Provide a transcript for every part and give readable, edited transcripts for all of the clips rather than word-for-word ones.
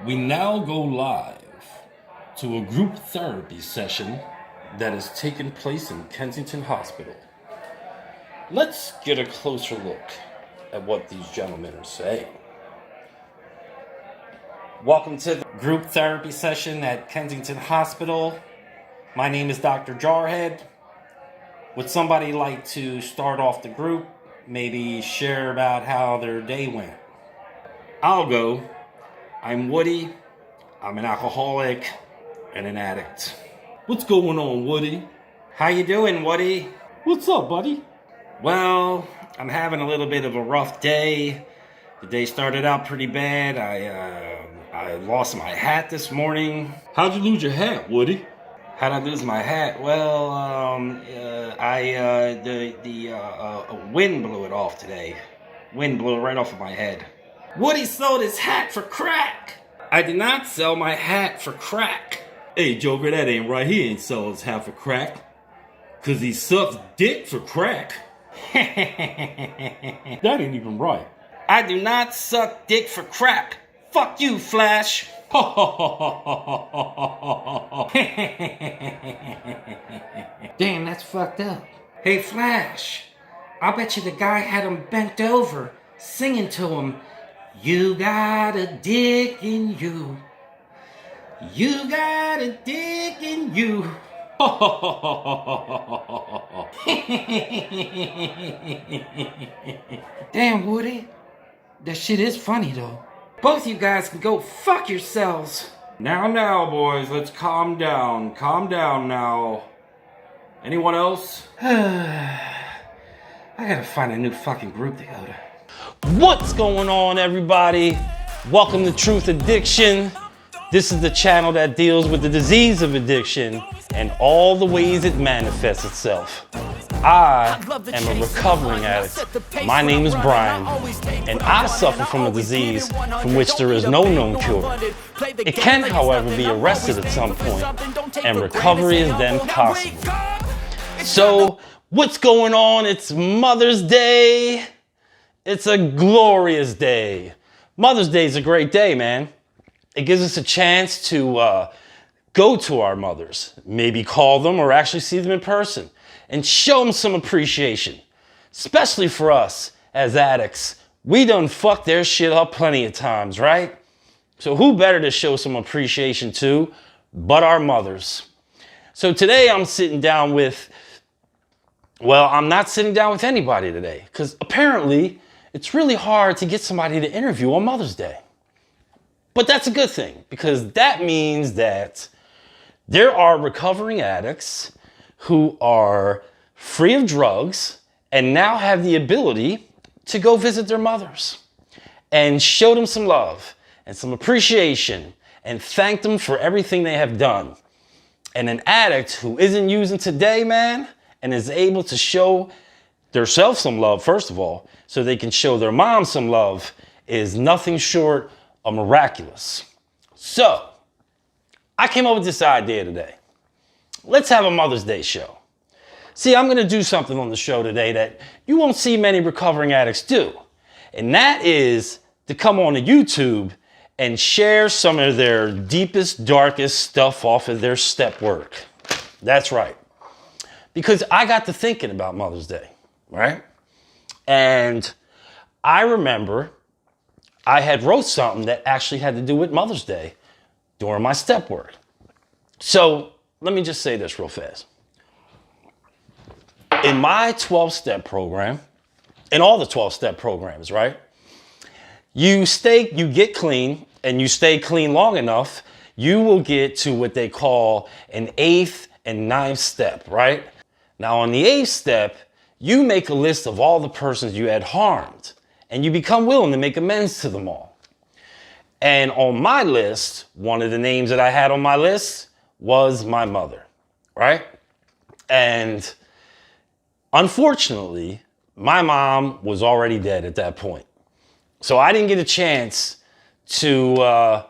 We now go live to a group therapy session that is taking place in Kensington Hospital. Let's get a closer look at what these gentlemen are saying. Welcome to the group therapy session at Kensington Hospital. My name is Dr. Jarhead. Would somebody like to start off the group? Maybe share about how their day went? I'll go. I'm Woody. I'm an alcoholic and an addict. What's going on, Woody? How you doing, Woody? What's up, buddy? Well, I'm having a little bit of a rough day. The day started out pretty bad. I lost my hat this morning. How'd you lose your hat, Woody? How'd I lose my hat? Well, the wind blew it off today. Wind blew it right off of my head. Woody sold his hat for crack. I did not sell my hat for crack. Hey, Joker, that ain't right. He ain't sell his hat for crack. Cause he sucks dick for crack. That ain't even right. I do not suck dick for crack. Fuck you, Flash. Damn, that's fucked up. Hey, Flash. I bet you the guy had him bent over, singing to him, "You got a dick in you. You got a dick in you." Damn, Woody. That shit is funny, though. Both you guys can go fuck yourselves. Now, boys, let's calm down. Calm down now. Anyone else? I gotta find a new fucking group to go to. What's going on, everybody? Welcome to TruthAddiction. This is the channel that deals with the disease of addiction and all the ways it manifests itself. I am a recovering addict. My name is Brian, and I suffer from a disease from which there is no known cure. It can, however, be arrested at some point, and recovery is then possible. So, what's going on? It's Mother's Day. It's a glorious day. Mother's Day is a great day, man. It gives us a chance to go to our mothers, maybe call them or actually see them in person and show them some appreciation. Especially for us as addicts. We done fucked their shit up plenty of times, right? So who better to show some appreciation to but our mothers? So today I'm sitting down with, well, I'm not sitting down with anybody today because apparently it's really hard to get somebody to interview on Mother's Day. But that's a good thing because that means that there are recovering addicts who are free of drugs and now have the ability to go visit their mothers and show them some love and some appreciation and thank them for everything they have done. And an addict who isn't using today, man, and is able to show themselves some love, first of all, so they can show their mom some love, is nothing short of miraculous. So, I came up with this idea today. Let's have a Mother's Day show. See, I'm going to do something on the show today that you won't see many recovering addicts do. And that is to come on to YouTube and share some of their deepest, darkest stuff off of their step work. That's right. Because I got to thinking about Mother's Day, right? And I remember I had wrote something that actually had to do with Mother's Day during my step work. So let me just say this real fast. In my 12-step program, in all the 12-step programs, right? You get clean, and you stay clean long enough, you will get to what they call an 8th and 9th step, right? Now on the 8th step, you make a list of all the persons you had harmed, and you become willing to make amends to them all. And on my list, one of the names that I had on my list was my mother, right? And unfortunately, my mom was already dead at that point. So I didn't get a chance to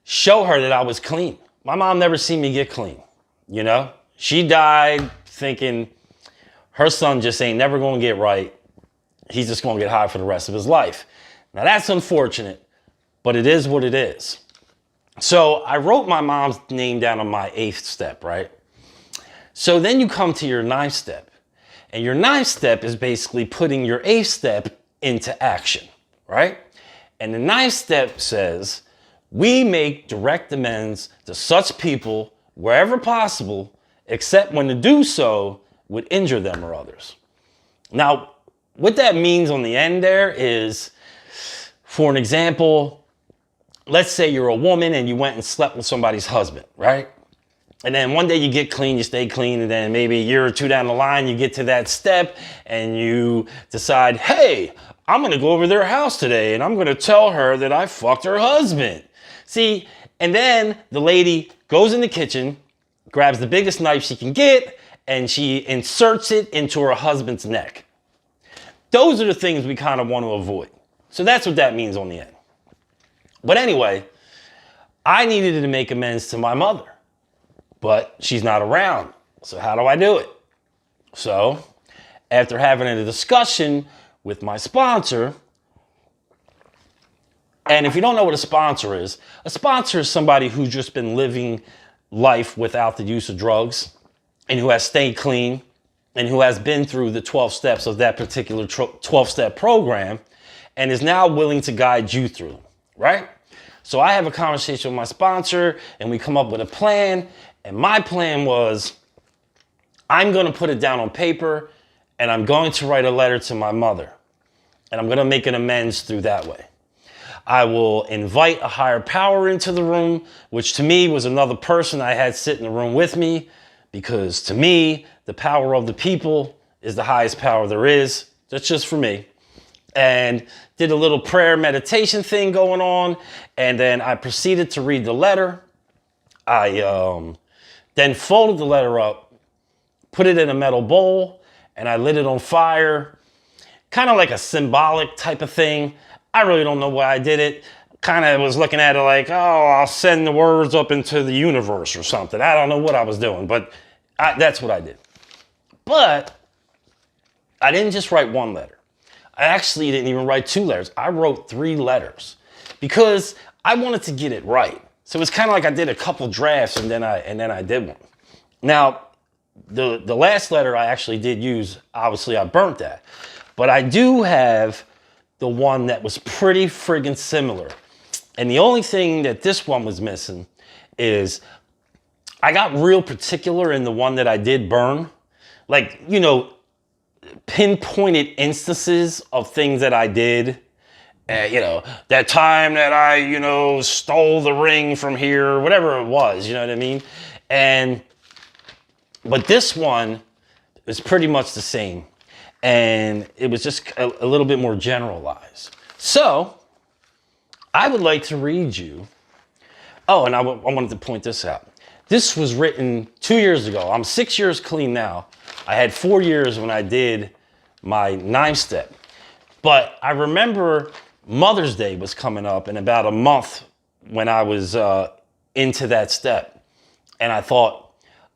show her that I was clean. My mom never seen me get clean, you know? She died thinking her son just ain't never gonna get right. He's just gonna get high for the rest of his life. Now that's unfortunate, but it is what it is. So I wrote my mom's name down on my 8th step, right? So then you come to your 9th step. And your 9th step is basically putting your 8th step into action, right? And the 9th step says, we make direct amends to such people wherever possible, except when to do so would injure them or others. Now, what that means on the end there is, for an example, let's say you're a woman and you went and slept with somebody's husband, right? And then one day you get clean, you stay clean, and then maybe a year or two down the line, you get to that step and you decide, hey, I'm gonna go over their house today and I'm gonna tell her that I fucked her husband. See, and then the lady goes in the kitchen, grabs the biggest knife she can get, and she inserts it into her husband's neck. Those are the things we kind of want to avoid. So that's what that means on the end. But anyway, I needed to make amends to my mother, but she's not around. So how do I do it? So after having a discussion with my sponsor, and if you don't know what a sponsor is somebody who's just been living life without the use of drugs and who has stayed clean and who has been through the 12 steps of that particular 12-step program and is now willing to guide you through them, right? So I have a conversation with my sponsor and we come up with a plan. And my plan was, I'm going to put it down on paper and I'm going to write a letter to my mother. And I'm going to make an amends through that way. I will invite a higher power into the room, which to me was another person I had sit in the room with me, because to me, the power of the people is the highest power there is. That's just for me. And did a little prayer meditation thing going on. And then I proceeded to read the letter. I then folded the letter up, put it in a metal bowl, and I lit it on fire. Kind of like a symbolic type of thing. I really don't know why I did it. Kind of was looking at it like, oh, I'll send the words up into the universe or something. I don't know what I was doing, but that's what I did. But I didn't just write one letter. I actually didn't even write 2 letters. I wrote 3 letters because I wanted to get it right. So it's kind of like I did a couple drafts and then I did one. Now, the last letter I actually did use, obviously I burnt that. But I do have the one that was pretty friggin' similar. And the only thing that this one was missing is I got real particular in the one that I did burn. Like, you know, pinpointed instances of things that I did. You know, that time that I, you know, stole the ring from here, whatever it was, you know what I mean? But this one is pretty much the same. And it was just a little bit more generalized. So I would like to read you. Oh, and I wanted to point this out. This was written 2 years ago. I'm 6 years clean now. I had 4 years when I did my 9th step. But I remember Mother's Day was coming up in about a month when I was into that step. And I thought,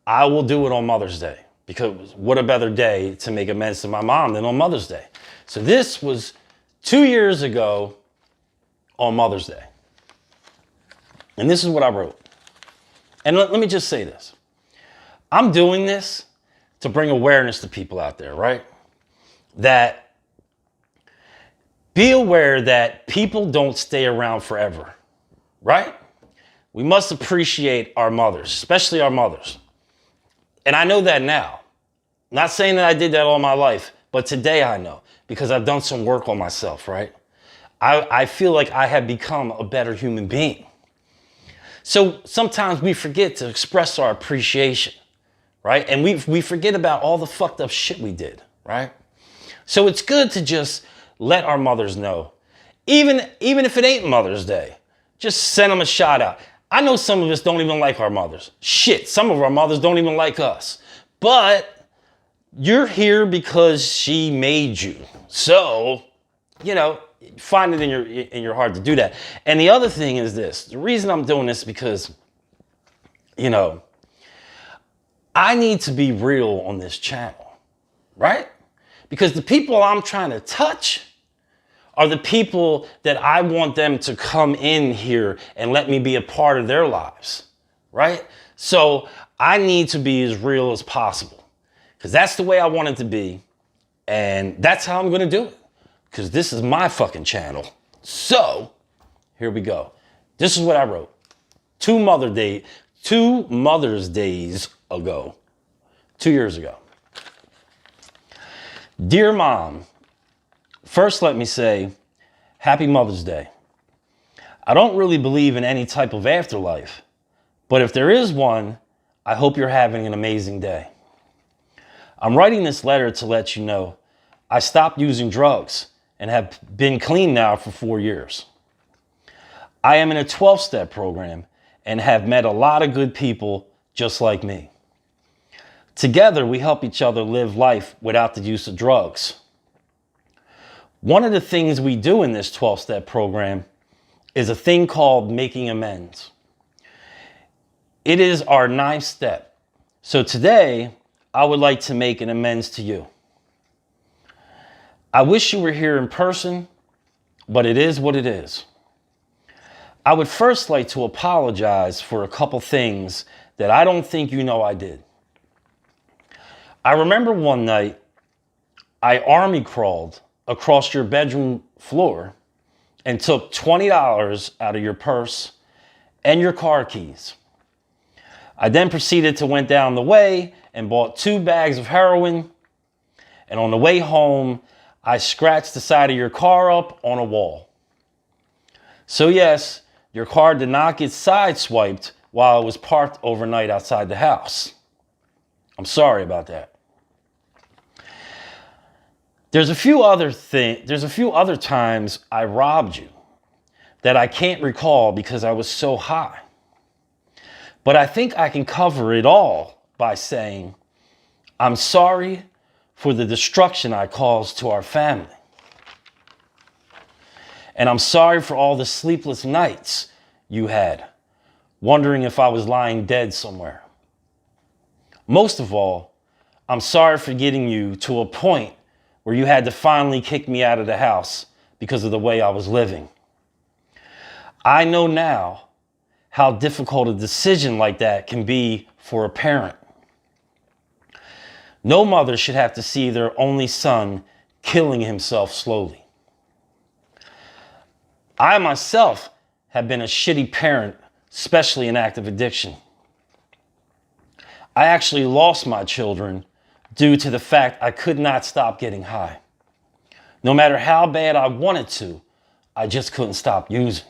I will do it on Mother's Day. Because what a better day to make amends to my mom than on Mother's Day. So this was 2 years ago on Mother's Day. And this is what I wrote. And let me just say this. I'm doing this to bring awareness to people out there, right? That be aware that people don't stay around forever, right? We must appreciate our mothers, especially our mothers. And I know that now. Not saying that I did that all my life, but today I know because I've done some work on myself, right? I feel like I have become a better human being. So sometimes we forget to express our appreciation, right? And we forget about all the fucked up shit we did, right? So it's good to just let our mothers know. Even if it ain't Mother's Day, just send them a shout out. I know some of us don't even like our mothers. Shit, some of our mothers don't even like us. But you're here because she made you. So, you know, find it in your heart to do that. And the other thing is this. The reason I'm doing this is because, you know, I need to be real on this channel, right? Because the people I'm trying to touch are the people that I want them to come in here and let me be a part of their lives, right? So I need to be as real as possible because that's the way I want it to be. And that's how I'm going to do it because this is my fucking channel. So here we go. This is what I wrote. Two Mother's Days ago, 2 years ago. Dear Mom, first let me say, Happy Mother's Day. I don't really believe in any type of afterlife, but if there is one, I hope you're having an amazing day. I'm writing this letter to let you know I stopped using drugs and have been clean now for 4 years. I am in a 12-step program and have met a lot of good people just like me. Together, we help each other live life without the use of drugs. One of the things we do in this 12-step program is a thing called making amends. It is our 9th step. So today, I would like to make an amends to you. I wish you were here in person, but it is what it is. I would first like to apologize for a couple things that I don't think you know I did. I remember one night I army crawled across your bedroom floor and took $20 out of your purse and your car keys. I then proceeded to went down the way and bought 2 bags of heroin. And on the way home, I scratched the side of your car up on a wall. So yes, your car did not get sideswiped while it was parked overnight outside the house. I'm sorry about that. There's a few other times I robbed you that I can't recall because I was so high. But I think I can cover it all by saying, I'm sorry for the destruction I caused to our family. And I'm sorry for all the sleepless nights you had, wondering if I was lying dead somewhere. Most of all, I'm sorry for getting you to a point where you had to finally kick me out of the house because of the way I was living. I know now how difficult a decision like that can be for a parent. No mother should have to see their only son killing himself slowly. I myself have been a shitty parent, especially in active addiction. I actually lost my children due to the fact I could not stop getting high. No matter how bad I wanted to, I just couldn't stop using.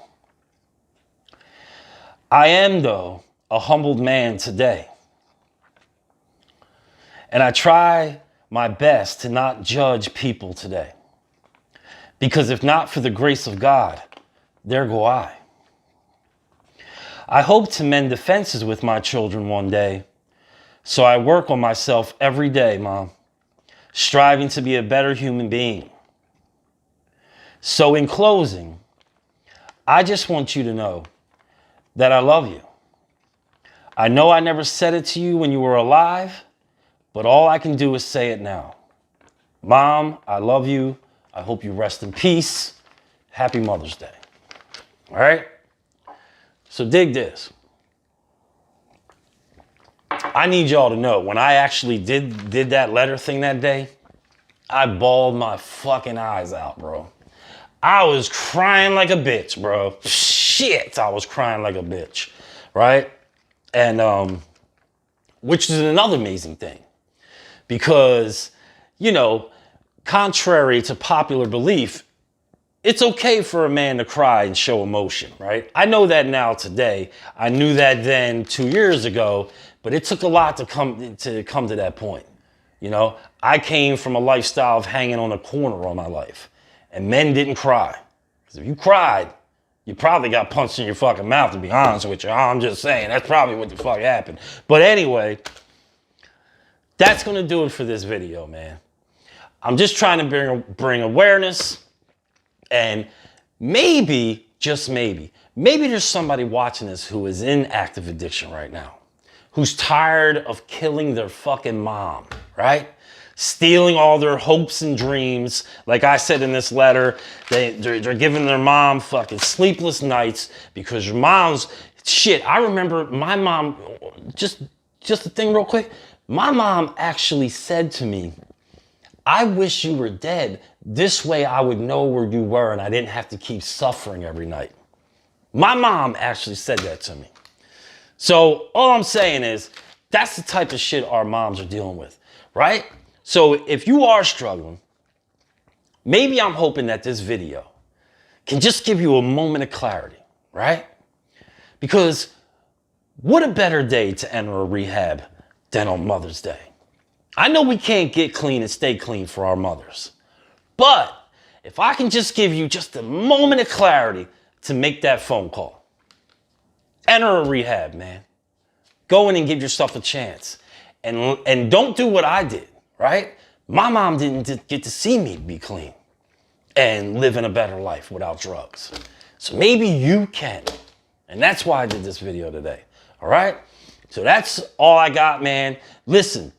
I am, though, a humbled man today. And I try my best to not judge people today. Because if not for the grace of God, there go I. I hope to mend the fences with my children one day. So I work on myself every day, Mom, striving to be a better human being. So in closing, I just want you to know that I love you. I know I never said it to you when you were alive, but all I can do is say it now. Mom, I love you. I hope you rest in peace. Happy Mother's Day. All right? So dig this. I need y'all to know, when I actually did that letter thing that day, I bawled my fucking eyes out, bro. I was crying like a bitch, bro. Shit, I was crying like a bitch, right? And, which is another amazing thing. Because, you know, contrary to popular belief, it's okay for a man to cry and show emotion, right? I know that now today. I knew that then 2 years ago, but it took a lot to come to that point. You know, I came from a lifestyle of hanging on a corner all my life, and men didn't cry. Because if you cried, you probably got punched in your fucking mouth, to be honest with you. I'm just saying, that's probably what the fuck happened. But anyway, that's gonna do it for this video, man. I'm just trying to bring awareness, and maybe, just maybe there's somebody watching this who is in active addiction right now, who's tired of killing their fucking mom, right? stealing all their hopes and dreams. Like I said in this letter, they're giving their mom fucking sleepless nights because your mom's shit. I remember my mom, just a thing real quick. My mom actually said to me, I wish you were dead. This way I would know where you were and I didn't have to keep suffering every night. My mom actually said that to me. So all I'm saying is that's the type of shit our moms are dealing with, right? So if you are struggling, maybe I'm hoping that this video can just give you a moment of clarity, right? Because what a better day to enter a rehab than on Mother's Day. I know we can't get clean and stay clean for our mothers, but if I can just give you just a moment of clarity to make that phone call, enter a rehab, man. Go in and give yourself a chance. And don't do what I did, right? My mom didn't get to see me be clean and live in a better life without drugs. So maybe you can. And that's why I did this video today, all right? So that's all I got, man. Listen,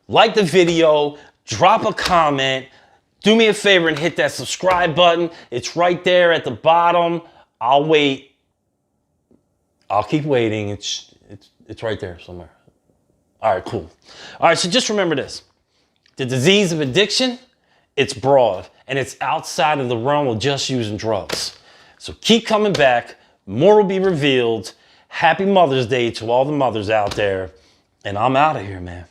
like the video, drop a comment, do me a favor and hit that subscribe button. It's right there at the bottom. I'll wait. I'll keep waiting. It's right there somewhere. All right, cool. All right, so just remember this. The disease of addiction, it's broad, and it's outside of the realm of just using drugs. So keep coming back. More will be revealed. Happy Mother's Day to all the mothers out there. And I'm out of here, man.